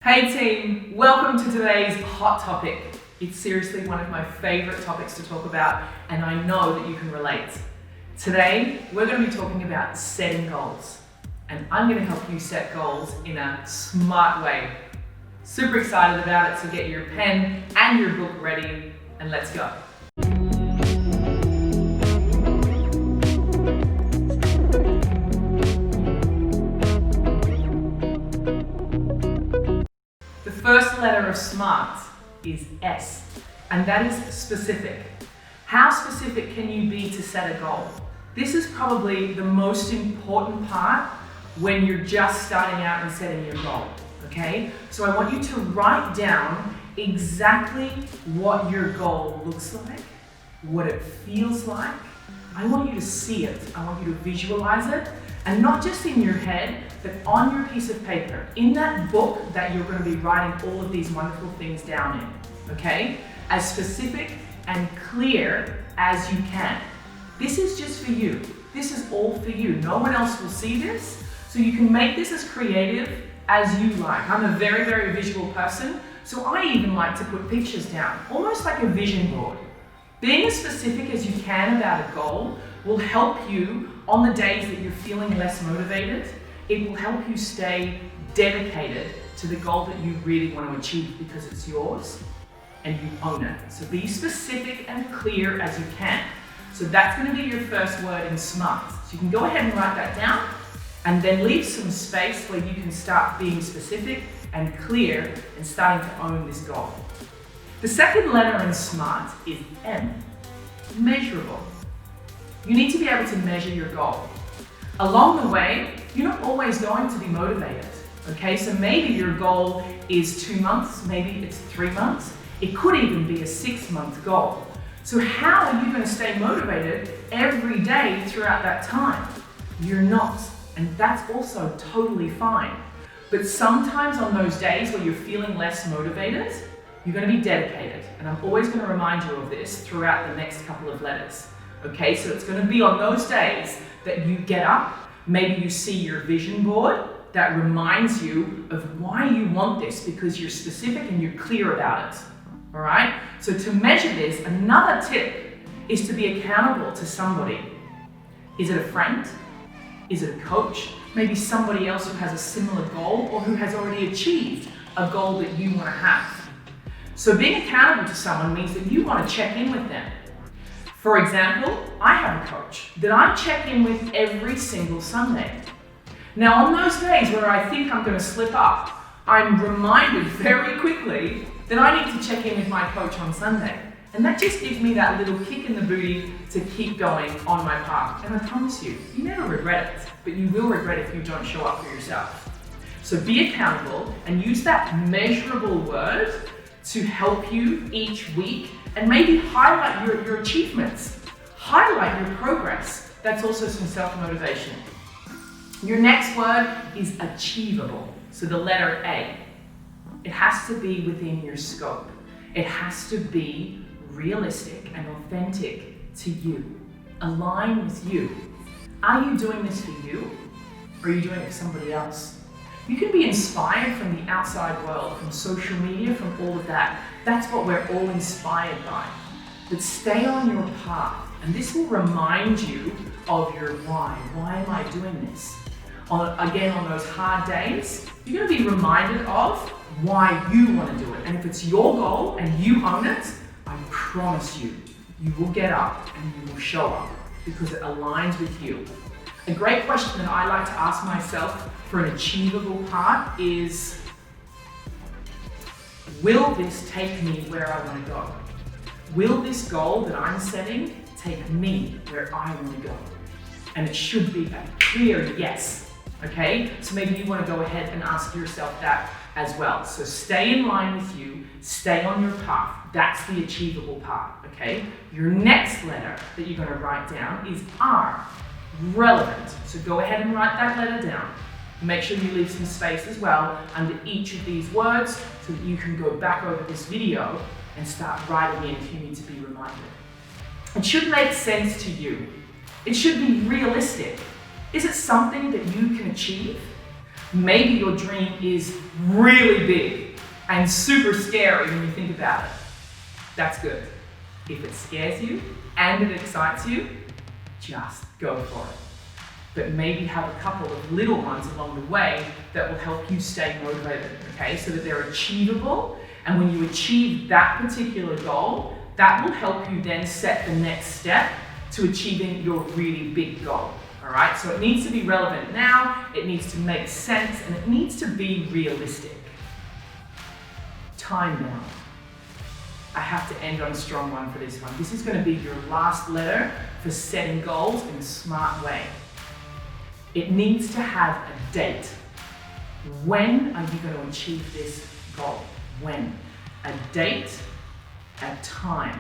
Hey team, welcome to today's hot topic. It's seriously one of my favorite topics to talk about, and I know that you can relate. Today, we're going to be talking about setting goals, and I'm going to help you set goals in a smart way. Super excited about it, so get your pen and your book ready, and let's go. The first letter of SMART is S, and that is specific. How specific can you be to set a goal? This is probably the most important part when you're just starting out and setting your goal, okay? So I want you to write down exactly what your goal looks like, what it feels like. I want you to see it, I want you to visualize it, and not just in your head, but on your piece of paper, in that book that you're going to be writing all of these wonderful things down in, okay? As specific and clear as you can. This is just for you. This is all for you. No one else will see this, so you can make this as creative as you like. I'm a very, very visual person, so I even like to put pictures down, almost like a vision board. Being as specific as you can about a goal will help you on the days that you're feeling less motivated. It will help you stay dedicated to the goal that you really want to achieve because it's yours and you own it. So be specific and clear as you can. So that's going to be your first word in SMART. So you can go ahead and write that down and then leave some space where you can start being specific and clear and starting to own this goal. The second letter in SMART is M, measurable. You need to be able to measure your goal. Along the way, you're not always going to be motivated, okay? So maybe your goal is 2 months, maybe it's 3 months. It could even be a 6-month goal. So how are you going to stay motivated every day throughout that time? You're not, and that's also totally fine. But sometimes on those days where you're feeling less motivated, you're going to be dedicated. And I'm always going to remind you of this throughout the next couple of letters. Okay, so it's going to be on those days that you get up, maybe you see your vision board that reminds you of why you want this because you're specific and you're clear about it. All right, so to measure this, another tip is to be accountable to somebody. Is it a friend? Is it a coach? Maybe somebody else who has a similar goal or who has already achieved a goal that you want to have. So being accountable to someone means that you want to check in with them. For example, I have a coach that I check in with every single Sunday. Now on those days where I think I'm going to slip up, I'm reminded very quickly that I need to check in with my coach on Sunday. And that just gives me that little kick in the booty to keep going on my path. And I promise you, you never regret it, but you will regret if you don't show up for yourself. So be accountable and use that measurable word to help you each week and maybe highlight your achievements, highlight your progress. That's also some self-motivation. Your next word is achievable. So the letter A. It has to be within your scope. It has to be realistic and authentic to you. Align with you. Are you doing this for you? Or are you doing it for somebody else? You can be inspired from the outside world, from social media, from all of that. That's what we're all inspired by. But stay on your path, and this will remind you of your why. Why am I doing this? Again, on those hard days, you're going to be reminded of why you want to do it. And if it's your goal and you own it, I promise you, you will get up and you will show up because it aligns with you. A great question that I like to ask myself for an achievable part is, will this take me where I want to go? Will this goal that I'm setting take me where I want to go? And it should be a clear yes, okay? So maybe you want to go ahead and ask yourself that as well. So stay in line with you, stay on your path. That's the achievable part, okay? Your next letter that you're going to write down is R. Relevant. So go ahead and write that letter down. Make sure you leave some space as well under each of these words so that you can go back over this video and start writing in if you need to be reminded. It should make sense to you. It should be realistic. Is it something that you can achieve? Maybe your dream is really big and super scary when you think about it. That's good. If it scares you and it excites you, just go for it. But maybe have a couple of little ones along the way that will help you stay motivated, okay? So that they're achievable, and when you achieve that particular goal, that will help you then set the next step to achieving your really big goal, all right? So it needs to be relevant now, it needs to make sense, and it needs to be realistic. Time now. I have to end on a strong one for this one. This is going to be your last letter for setting goals in a smart way. It needs to have a date. When are you going to achieve this goal? When? A date, a time.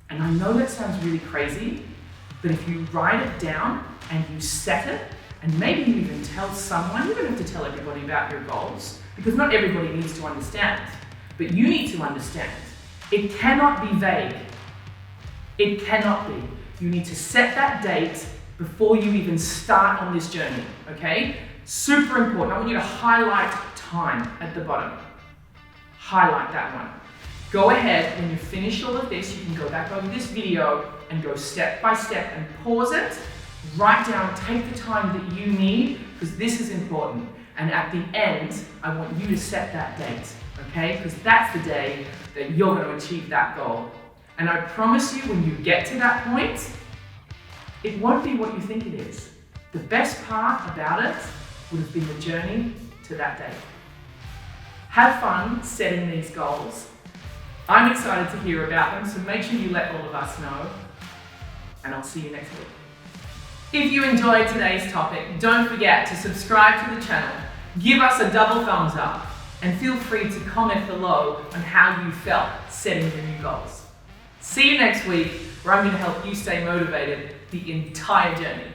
And I know that sounds really crazy, but if you write it down and you set it, and maybe you even tell someone, you don't have to tell everybody about your goals, because not everybody needs to understand, but you need to understand. It cannot be vague. It cannot be. You need to set that date before you even start on this journey, okay? Super important. I want you to highlight time at the bottom. Highlight that one. Go ahead, when you finish all of this, you can go back over this video and go step by step and pause it. Write down, take the time that you need, because this is important. And at the end, I want you to set that date, okay? Because that's the day that you're going to achieve that goal. And I promise you, when you get to that point, it won't be what you think it is. The best part about it would have been the journey to that day. Have fun setting these goals. I'm excited to hear about them, so make sure you let all of us know. And I'll see you next week. If you enjoyed today's topic, don't forget to subscribe to the channel, give us a double thumbs up, and feel free to comment below on how you felt setting your new goals. See you next week, where I'm going to help you stay motivated the entire journey.